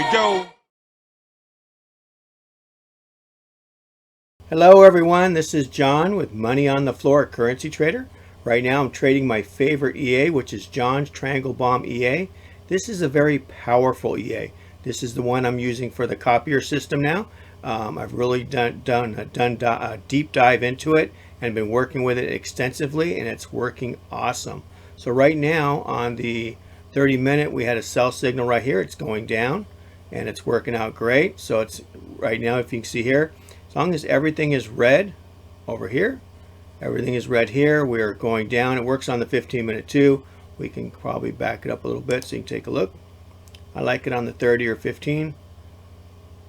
we go. Hello everyone, this is John with Money on the Floor at Currency Trader. Right now I'm trading my favorite EA, which is John's Triangle Bomb EA. This is a very powerful EA. This is the one I'm using for the copier system now. I've really done a deep dive into it and been working with it extensively, and it's working awesome. So right now on the 30-minute we had a sell signal right here. It's going down and it's working out great. So it's right now, if you can see here, as long as everything is red over here, everything is red here, we're going down. It works on the 15-minute too. We can probably back it up a little bit so you can take a look. I like it on the 30 or 15.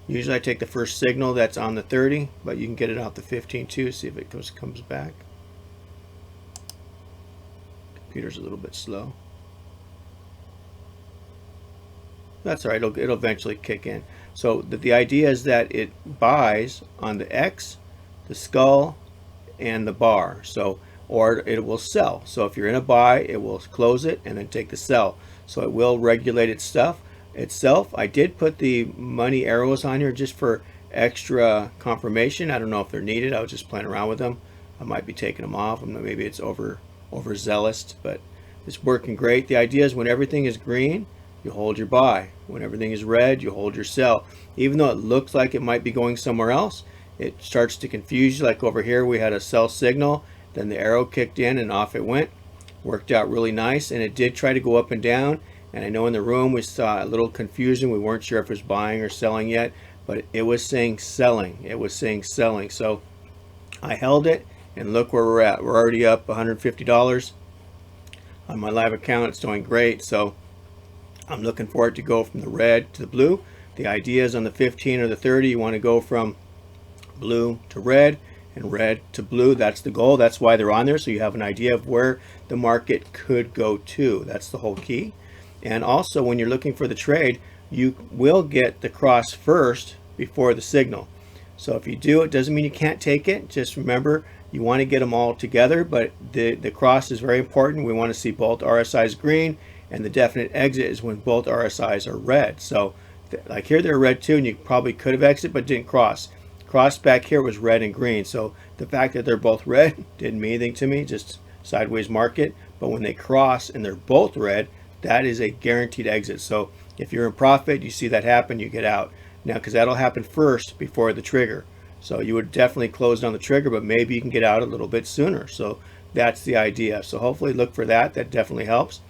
Usually I take the first signal that's on the 30, but you can get it off the 15 too. See if it comes back. Computer's a little bit slow. That's all right, it'll eventually kick in. So the idea is that it buys on the X, the skull, and the bar. So, or it will sell. So if you're in a buy, it will close it and then take the sell. So it will regulate its stuff itself. I did put the money arrows on here just for extra confirmation. I don't know if they're needed. I was just playing around with them. I might be taking them off. Maybe it's overzealous, but it's working great. The idea is when everything is green, you hold your buy. When everything is red, you hold your sell. Even though it looks like it might be going somewhere else, it starts to confuse you. Like over here, we had a sell signal, then the arrow kicked in and off it went. Worked out really nice, and it did try to go up and down. And I know in the room we saw a little confusion. We weren't sure if it was buying or selling yet, but it was saying selling. It was saying selling. So I held it, and look where we're at. We're already up $150 on my live account. It's doing great. So I'm looking for it to go from the red to the blue. The idea is on the 15 or the 30, you want to go from blue to red and red to blue. That's the goal. That's why they're on there, so you have an idea of where the market could go to. That's the whole key. And also when you're looking for the trade, you will get the cross first before the signal. So if you do, it doesn't mean you can't take it. Just remember, you want to get them all together, but the cross is very important. We want to see both RSIs green, and the definite exit is when both RSIs are red. So like here they're red too, and you probably could have exited but didn't cross. Cross back here was red and green. So the fact that they're both red didn't mean anything to me, just sideways market. But when they cross and they're both red, that is a guaranteed exit. So if you're in profit, you see that happen, you get out. Now, because that'll happen first before the trigger. So you would definitely close on the trigger, but maybe you can get out a little bit sooner. So that's the idea. So hopefully look for that. That definitely helps.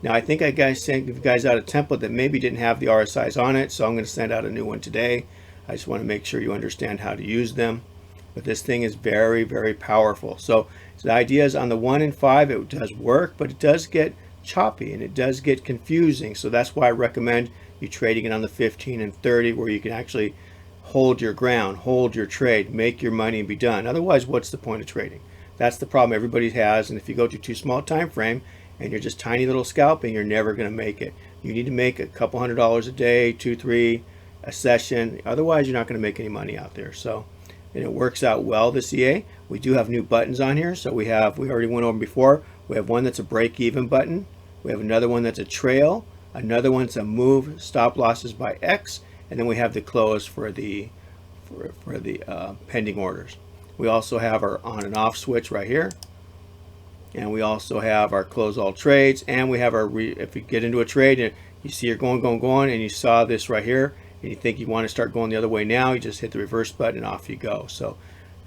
Now I think I sent you guys out a template that maybe didn't have the RSIs on it, so I'm going to send out a new one today. I just want to make sure you understand how to use them. But this thing is very, very powerful. So the idea is on the 1 and 5 it does work, but it does get choppy and it does get confusing. So that's why I recommend you trading it on the 15 and 30, where you can actually hold your ground, hold your trade, make your money and be done. Otherwise, what's the point of trading? That's the problem everybody has. And if you go to too small time frame and you're just tiny little scalping, you're never going to make it. You need to make a couple $100 a day, 2, 3 a session. Otherwise, you're not going to make any money out there. So, and it works out well, this EA. We do have new buttons on here. So we already went over before. We have one that's a break even button. We have another one that's a trail. Another one's a move stop losses by X. And then we have the close for the pending orders. We also have our on and off switch right here. And we also have our close all trades, and we have our if you get into a trade and you see you're going, and you saw this right here, and you think you want to start going the other way now, you just hit the reverse button and off you go. So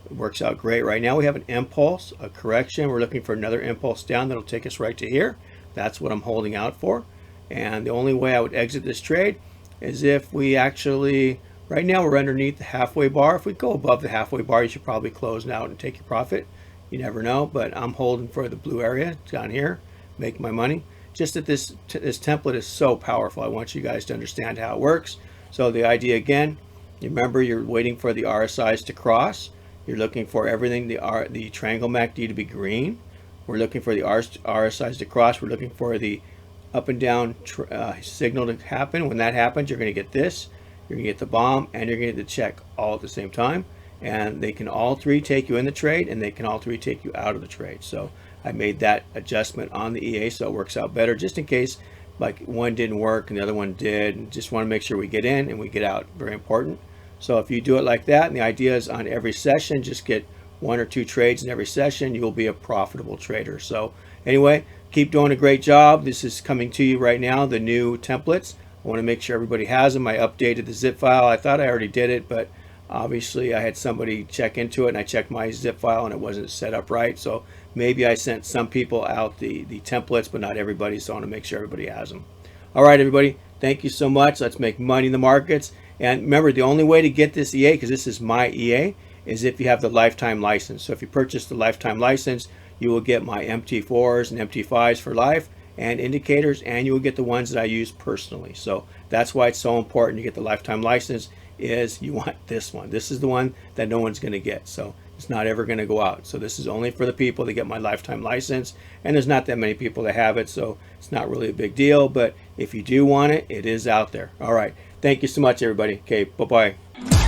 it works out great. Right now we have an impulse, a correction. We're looking for another impulse down that'll take us right to here. That's what I'm holding out for. And the only way I would exit this trade is if we actually, right now we're underneath the halfway bar. If we go above the halfway bar, you should probably close now and take your profit. You never know, but I'm holding for the blue area down here, make my money. Just that this template is so powerful. I want you guys to understand how it works. So the idea again, you remember you're waiting for the RSIs to cross. You're looking for everything, the triangle MACD to be green. We're looking for the RSIs to cross. We're looking for the up and down signal to happen. When that happens, you're going to get this. You're going to get the bomb, and you're going to get the check all at the same time. And they can all three take you in the trade, and they can all three take you out of the trade. So I made that adjustment on the EA so it works out better, just in case like one didn't work and the other one did, and just want to make sure we get in and we get out. Very important. So if you do it like that, and the idea is on every session, just get 1 or 2 trades in every session, you will be a profitable trader. So anyway, keep doing a great job. This is coming to you right now, the new templates. I want to make sure everybody has them. I updated the zip file. I thought I already did it, but obviously I had somebody check into it, and I checked my zip file and it wasn't set up right. So maybe I sent some people out the templates, but not everybody. So I want to make sure everybody has them. All right, everybody. Thank you so much. Let's make money in the markets. And remember, the only way to get this EA, because this is my EA, is if you have the lifetime license. So if you purchase the lifetime license, you will get my MT4s and MT5s for life and indicators, and you will get the ones that I use personally. So that's why it's so important to get the lifetime license, is you want this one. This is the one that no one's going to get. So it's not ever going to go out. So this is only for the people that get my lifetime license, and there's not that many people that have it, so it's not really a big deal. But if you do want it, it is out there. All right. Thank you so much, everybody. Okay, bye-bye.